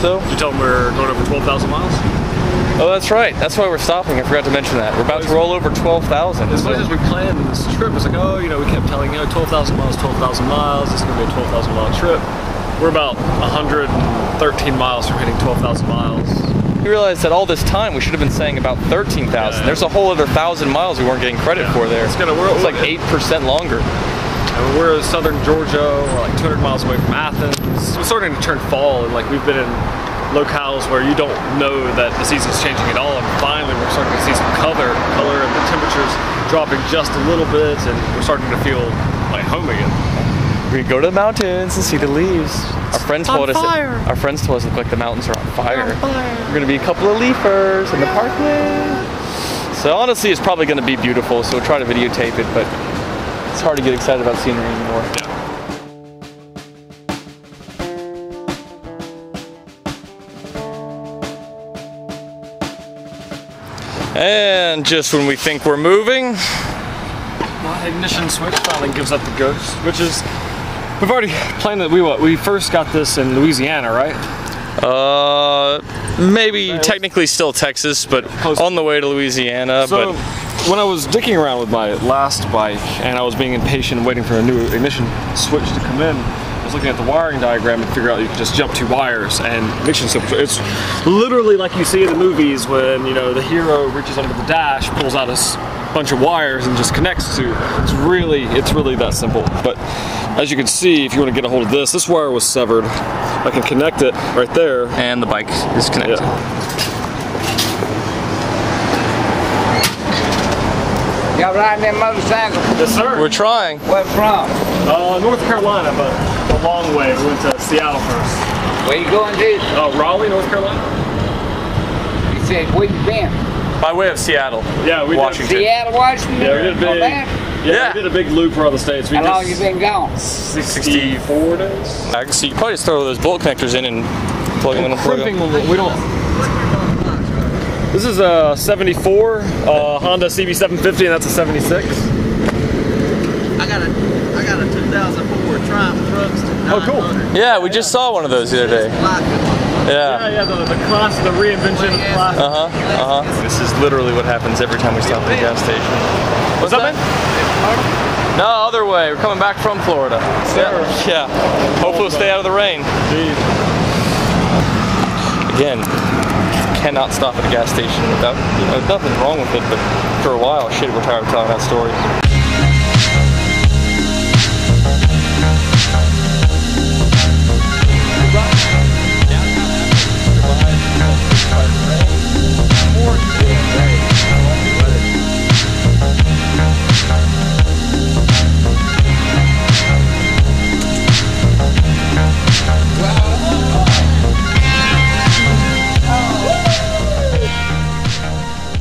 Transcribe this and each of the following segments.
So? Did you tell them we're going over 12,000 miles? Oh, that's right. That's why we're stopping. I forgot to mention that. We're about to roll over 12,000. As much as we planned this trip, it's like, oh, you know, we kept telling, 12,000 miles, 12,000 miles. This is going to be a 12,000 mile trip. We're about 113 miles from hitting 12,000 miles. We realized that all this time we should have been saying about 13,000. Yeah. There's a whole other 1,000 miles we weren't getting credit for there. It's like 8% longer. And we're in southern Georgia. We're like 200 miles away from Athens. It's starting to turn fall, and like we've been in locales where you don't know that the season's changing at all, and finally we're starting to see some color, and the temperature's dropping just a little bit, and we're starting to feel like home again. We go to the mountains and see the leaves. Our friends told us it looked like the mountains are on fire. We're gonna be a couple of leafers in the parkway. So honestly, it's probably gonna be beautiful. So we'll try to videotape it, but it's hard to get excited about scenery anymore. Yeah. And just when we think we're moving, my ignition switch finally gives up the ghost, which is, we've already planned that we first got this in Louisiana, right? Maybe technically still Texas, but on the way to Louisiana. So, when I was dicking around with my last bike and I was being impatient and waiting for a new ignition switch to come in, I was looking at the wiring diagram and figure out you could just jump 2 wires and ignition switch. It's literally like you see in the movies when, the hero reaches under the dash, pulls out a bunch of wires and just connects to. It's really that simple. But as you can see, if you want to get a hold of this wire was severed. I can connect it right there. And the bike is connected. Yeah. Y'all riding that motorcycle? Yes, sir. We're trying. Where from? North Carolina, but a long way. We went to Seattle first. Where you going, dude? Raleigh, North Carolina. You said, where you been? By way of Seattle. Yeah, we Washington. Seattle, Washington? Yeah, we did a big. Yeah, we did a big loop around the states. How long you been gone? 64 days. So you probably just throw those bolt connectors in and plug them in. We don't. This is a 74 Honda CB750, and that's a 76. I got a 2004 Triumph Truckster. Oh, cool. Yeah, we just saw one of those the other day. Yeah, the class, the reinvention of classic. This is literally what happens every time we stop at a gas station. What's up, man? No, other way. We're coming back from Florida. Yeah. Hopefully we'll stay out of the rain. Indeed. Again, cannot stop at a gas station without, nothing wrong with it, but after a while, shit, we're tired of telling that story.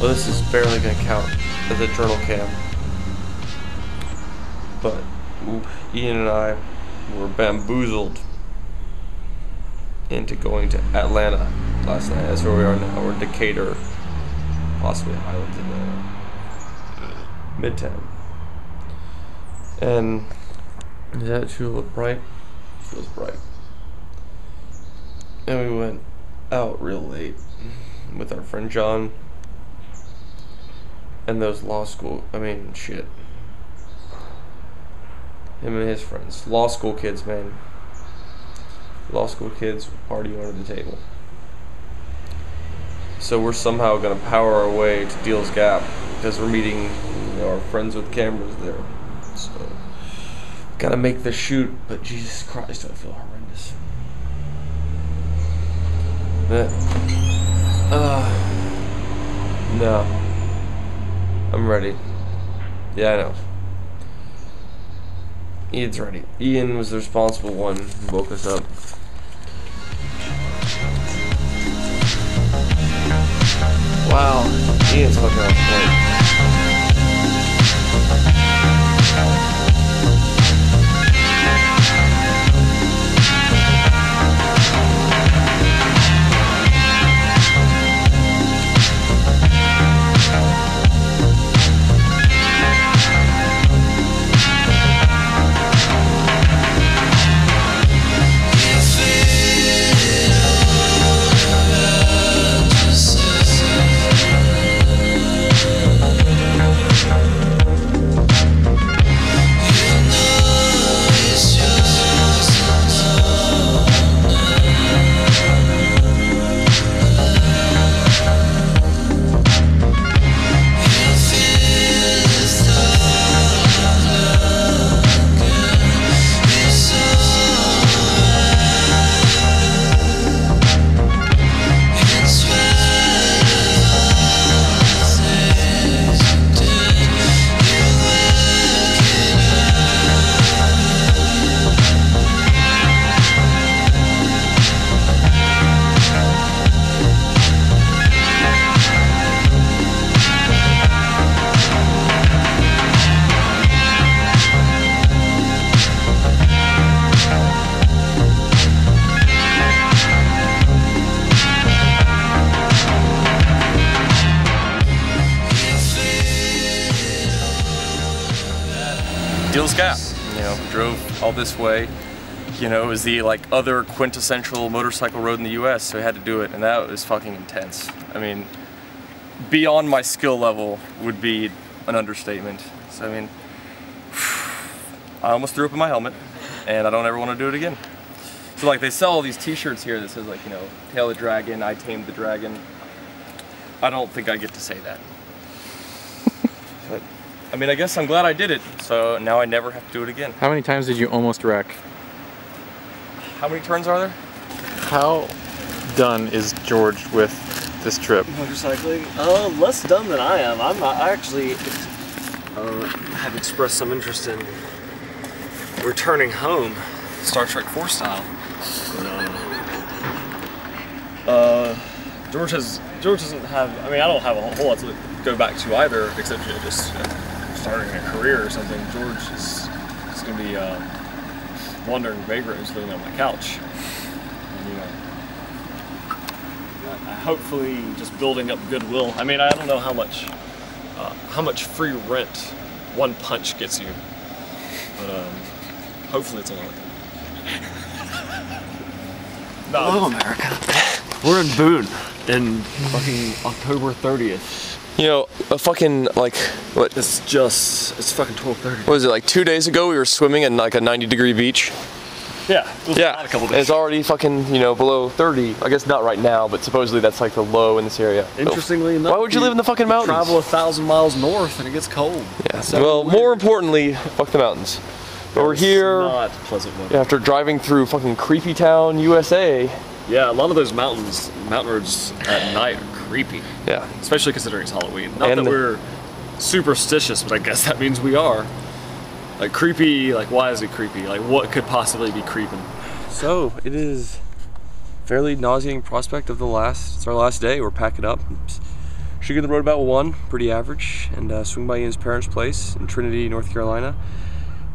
Well, this is barely going to count as a journal cam, but Ian and I were bamboozled into going to Atlanta last night. That's where we are now. We're in Decatur, possibly Highlands in Midtown. And does that shoe look bright? It feels bright. And we went out real late with our friend John. And those law school, shit. Him and his friends. Law school kids, man. Law school kids partying under the table. So we're somehow going to power our way to Deal's Gap because we're meeting our friends with cameras there. So, gotta make the shoot, but Jesus Christ, I feel horrendous. No. I'm ready. Yeah, I know. Ian's ready. Ian was the responsible one who woke us up. Wow, Ian's fucking on point. Deals Gap. You know, drove all this way. You know, it was the like other quintessential motorcycle road in the US, so I had to do it, and that was fucking intense. I mean, beyond my skill level would be an understatement. So I mean, I almost threw up in my helmet, and I don't ever want to do it again. So like they sell all these t-shirts here that says like, you know, Tail the Dragon, I Tamed the Dragon. I don't think I get to say that. But I mean, I guess I'm glad I did it, so now I never have to do it again. How many times did you almost wreck? How many turns are there? How done is George with this trip? Motorcycling? Less done than I am. I actually have expressed some interest in returning home, Star Trek 4 style. But, George doesn't have. I mean, I don't have a whole lot to go back to either, except just starting a career or something. George is going to be wandering vagrants living on my couch. And, you know, hopefully just building up goodwill. I mean, I don't know how much free rent one punch gets you, but hopefully it's a lot. Hello, America. We're in Boone in fucking October 30th. You know, a fucking, like, what? It's fucking 12:30. What was it, like 2 days ago we were swimming in like a 90-degree beach? Yeah. Yeah, a couple days. it's already fucking, you know, below 30. I guess not right now, but supposedly that's like the low in this area. Interestingly enough, why would you live in the fucking mountains? Travel 1,000 miles north and it gets cold. Yeah. Well, more importantly, fuck the mountains. But we're here not pleasant weather. after driving through fucking Creepy Town, USA. Yeah, a lot of those mountain roads at night are creepy. Yeah. Especially considering it's Halloween. Not that we're superstitious, but I guess that means we are. Like creepy, like why is it creepy? Like what could possibly be creeping? So it is fairly nauseating prospect of it's our last day. We're packing up. Should get on the road about 1, pretty average, and swing by Ian's parents' place in Trinity, North Carolina,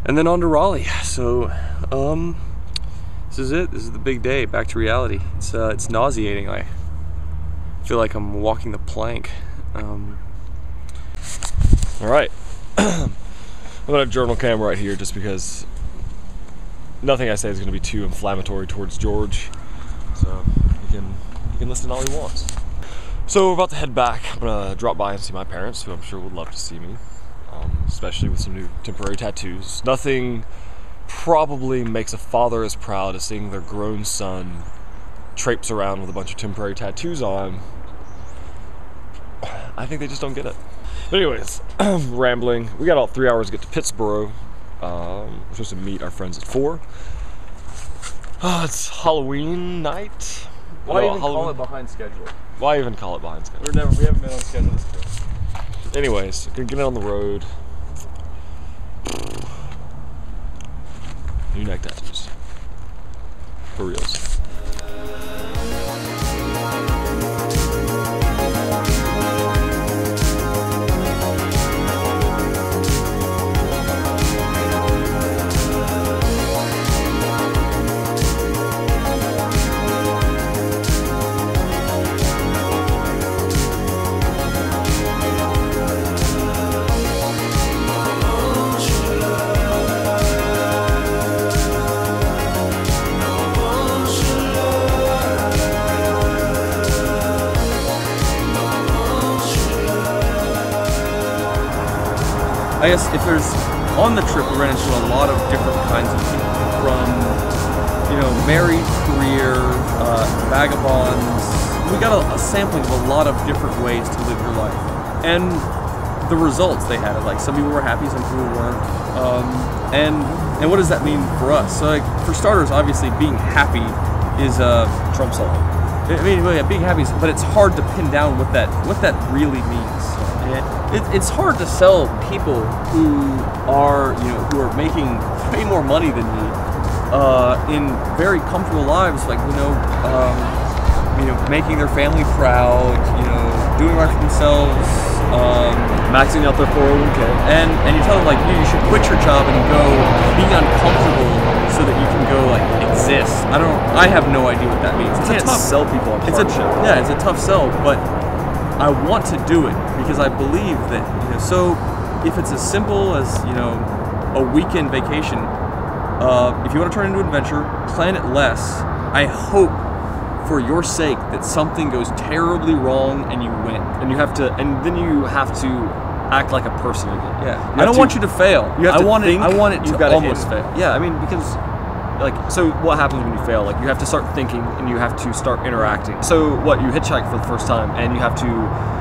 and then on to Raleigh. So this is it. This is the big day. Back to reality. It's nauseating. I feel like I'm walking the plank. All right. I'm gonna journal cam right here just because nothing I say is gonna be too inflammatory towards George. So he can listen all he wants. So we're about to head back. I'm gonna drop by and see my parents, who I'm sure would love to see me. Especially with some new temporary tattoos. Nothing probably makes a father as proud as seeing their grown son traipse around with a bunch of temporary tattoos on. I think they just don't get it. But anyways, rambling. We got all 3 hours to get to Pittsburgh. We're supposed to meet our friends at 4. It's Halloween night. Why even call it behind schedule? Why even call it behind schedule? We haven't been on schedule this trip. Anyways, gonna get on the road. New neck tattoos. For reals. I guess if there's, on the trip we ran into a lot of different kinds of people, from, you know, married, career, vagabonds. We got a sampling of a lot of different ways to live your life. And the results they had, like some people were happy, some people weren't. And what does that mean for us? So like, for starters, obviously being happy is Trump's all. I mean, yeah, being happy, but it's hard to pin down what that really means. It's hard to sell people who are, you know, who are making way more money than me in very comfortable lives, like, you know, making their family proud, you know, doing right for themselves, maxing out their 401k, and you tell them like you should quit your job and go be uncomfortable so that you can go like exist. I have no idea what that means. You can't sell people on hardship. It's a tough sell, but I want to do it because I believe that, you know, so if it's as simple as, you know, a weekend vacation, if you want to turn it into an adventure, plan it less. I hope, for your sake, that something goes terribly wrong and you win. And then you have to act like a person again. Yeah. I don't want you to fail. I want it to almost fail. Yeah, I mean, because so what happens when you fail? Like, you have to start thinking and you have to start interacting. So what, you hitchhike for the first time and you have to,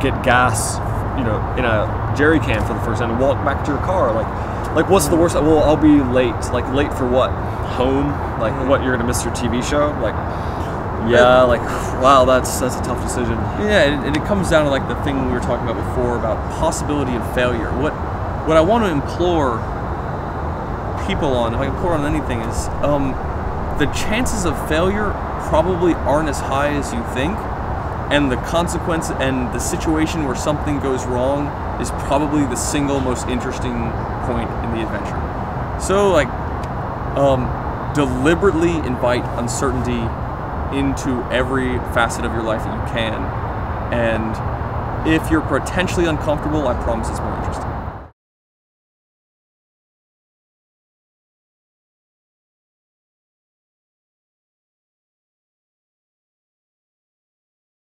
get gas, in a jerry can for the first time and walk back to your car. Like what's the worst? Well, I'll be late. Like, late for what? Home? Like, what, you're gonna miss your TV show? Like, yeah, like, wow, that's a tough decision. Yeah, and it comes down to like the thing we were talking about before about possibility of failure. What I want to implore people on, if I implore on anything, is the chances of failure probably aren't as high as you think, and the consequence and the situation where something goes wrong is probably the single most interesting point in the adventure. So, like, deliberately invite uncertainty into every facet of your life that you can, and if you're potentially uncomfortable, I promise it's more interesting.